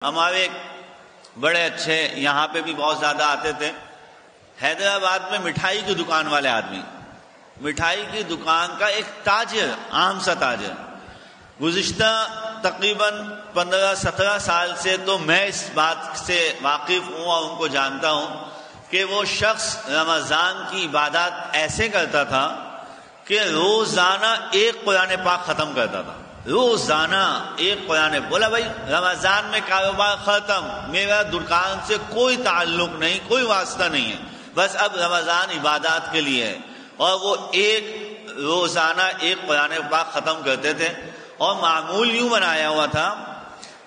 ہمارے بڑے اچھے یہاں پہ بھی بہت زیادہ آتے تھے. حیدرآباد میں مٹھائی کی دکان والے آدمی، مٹھائی کی دکان کا ایک تاجر، عام سا تاجر، گزشتہ تقریباً 15-17 سال سے تو میں اس بات سے واقف ہوں اور ان کو جانتا ہوں کہ وہ شخص رمضان کی عبادات ایسے کرتا تھا کہ روزانہ ایک قرآن پاک ختم کرتا تھا. روزانہ ایک قرآن. بولا بھائی رمضان میں کاروبار ختم، میرا دکان سے کوئی تعلق نہیں، کوئی واسطہ نہیں ہے، بس اب رمضان عبادات کے لیے ہے. اور وہ روزانہ ایک قرآن پاک ختم کرتے تھے. اور معمول یوں بنایا ہوا تھا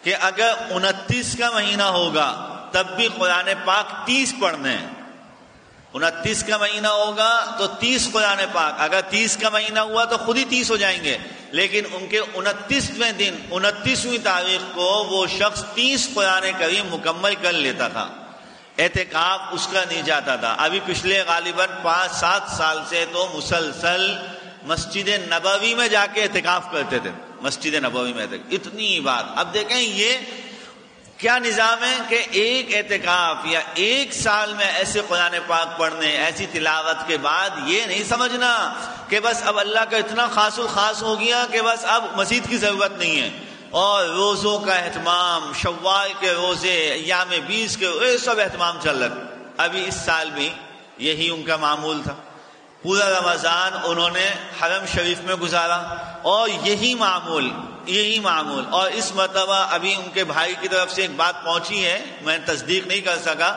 کہ اگر 29 کا مہینہ ہوگا تب بھی قرآن پاک 30 پڑھنے ہیں. 29 کا مہینہ ہوگا تو 30 قرآن پاک، اگر 30 کا مہینہ ہوا تو خود ہی 30 ہو جائیں گے. لیکن ان کے 29ویں دن 29ویں تاریخ کو وہ شخص 30 قرآن کریم مکمل کر لیتا تھا. اعتکاف اس کا نہیں جاتا تھا. ابھی پچھلے غالباً 5-7 سال سے تو مسلسل مسجد نبوی میں جا کے اعتکاف کرتے تھے. مسجد نبوی میں اتنی بات. اب دیکھیں یہ کیا نظام ہے کہ ایک اعتکاف یا ایک سال میں ایسے قرآن پاک پڑھنے، ایسی تلاوت کے بعد یہ نہیں سمجھنا کہ بس اب اللہ کا اتنا خاص الخاص ہو گیا کہ بس اب مزید کی ضرورت نہیں ہے. اور روزوں کا اہتمام، شوال کے روزے، ایام 20 کے یہ سب اہتمام چل رہا. ابھی اس سال بھی یہی ان کا معمول تھا. پورا رمضان انہوں نے حرم شریف میں گزارا اور یہی معمول. اور اس مرتبہ ابھی ان کے بھائی کی طرف سے ایک بات پہنچی ہے، میں تصدیق نہیں کر سکا،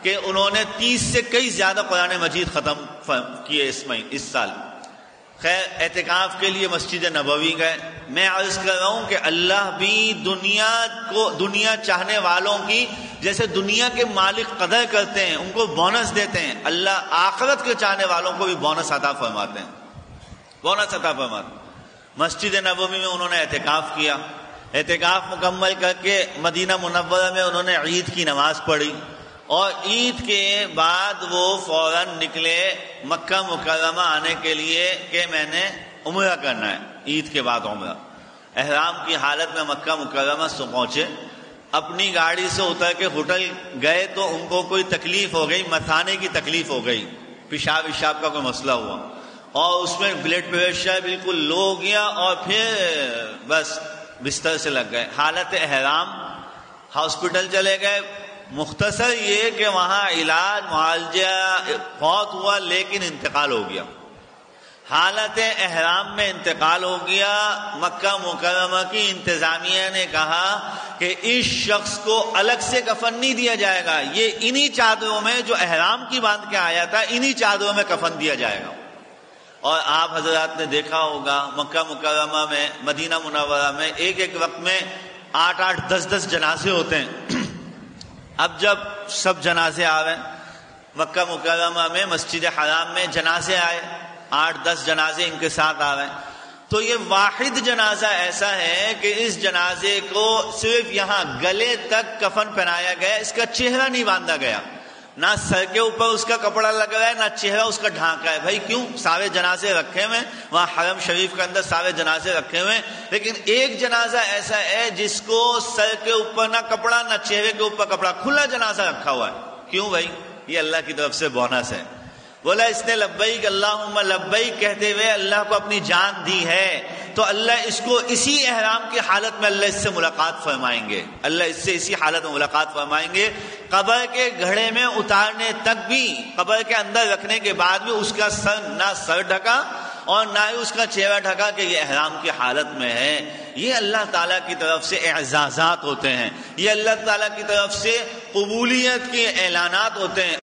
کہ انہوں نے 30 سے کئی زیادہ قرآن مجید ختم کیے اس سال. خیر اعتکاف کے لیے مسجد نبوی گئے. میں عرض کر رہا ہوں کہ اللہ بھی دنیا چاہنے والوں کی جیسے دنیا کے مالک قدر کرتے ہیں، ان کو بونس دیتے ہیں، اللہ آخرت کے چاہنے والوں کو بھی بونس عطا فرماتے ہیں. بونس عطا فرماتے ہیں. مسجد نبوی میں انہوں نے اعتکاف کیا. اعتکاف مکمل کر کے مدینہ منورہ میں انہوں نے عید کی نماز پڑھی. اور عید کے بعد وہ فوراً نکلے مکہ مکرمہ آنے کے لیے کہ میں نے عمرہ کرنا ہے. عید کے بعد عمرہ، احرام کی حالت میں مکہ مکرمہ سے پہنچے. اپنی گاڑی سے اتر کے ہوٹل گئے تو ان کو کوئی تکلیف ہو گئی، مثانے کی تکلیف ہو گئی، پیشاب کا کوئی مسئلہ ہوا اور اس میں بلڈ پریشر بالکل لو ہو گیا اور پھر بس بستر سے لگ گئے. حالت احرام ہاسپٹل چلے گئے. مختصر یہ کہ وہاں علاج معالجہ بہت ہوا لیکن انتقال ہو گیا. حالت احرام میں انتقال ہو گیا. مکہ مکرمہ کی انتظامیہ نے کہا کہ اس شخص کو الگ سے کفن نہیں دیا جائے گا، یہ انہی چادروں میں جو احرام کی باندھ کے آیا تھا انہی چادروں میں کفن دیا جائے گا. اور آپ حضرات نے دیکھا ہوگا مکہ مکرمہ میں، مدینہ منورہ میں ایک وقت میں 8-8 10-10 جنازے ہوتے ہیں. اب جب سب جنازے آ رہے ہیں مکہ مکرمہ میں، مسجد حرام میں جنازے آئے، 8-10 جنازے ان کے ساتھ آ رہے ہیں. تو یہ واحد جنازہ ایسا ہے کہ اس جنازے کو صرف یہاں گلے تک کفن پہنایا گیا، اس کا چہرہ نہیں باندھا گیا، نہ سر کے اوپر اس کا کپڑا لگا ہے، نہ چہرہ اس کا ڈھانکا ہے. بھائی کیوں؟ سارے جنازے رکھے ہوئے وہاں حرم شریف کے اندر، سارے جنازے رکھے ہوئے، لیکن ایک جنازہ ایسا ہے جس کو سر کے اوپر نہ کپڑا نہ چہرے کے اوپر کپڑا، کھلا جنازہ رکھا ہوا ہے. کیوں بھائی؟ یہ اللہ کی طرف سے بونس ہے. بولا اس نے لبیک اللہم لبیک کہتے ہوئے اللہ کو اپنی جان دی ہے تو اللہ اس کو اسی احرام کی حالت میں اللہ اس سے ملاقات فرمائیں گے. اللہ اس سے اسی حالت میں ملاقات فرمائیں گے. قبر کے گھڑے میں اتارنے تک بھی، قبر کے اندر رکھنے کے بعد بھی اس کا سر ڈھکا اور نہ ہی اس کا چہرہ ڈھکا کہ یہ احرام کی حالت میں ہے. یہ اللہ تعالیٰ کی طرف سے اعزازات ہوتے ہیں، یہ اللہ تعالیٰ کی طرف سے قبولیت کے اعلانات ہوتے ہیں.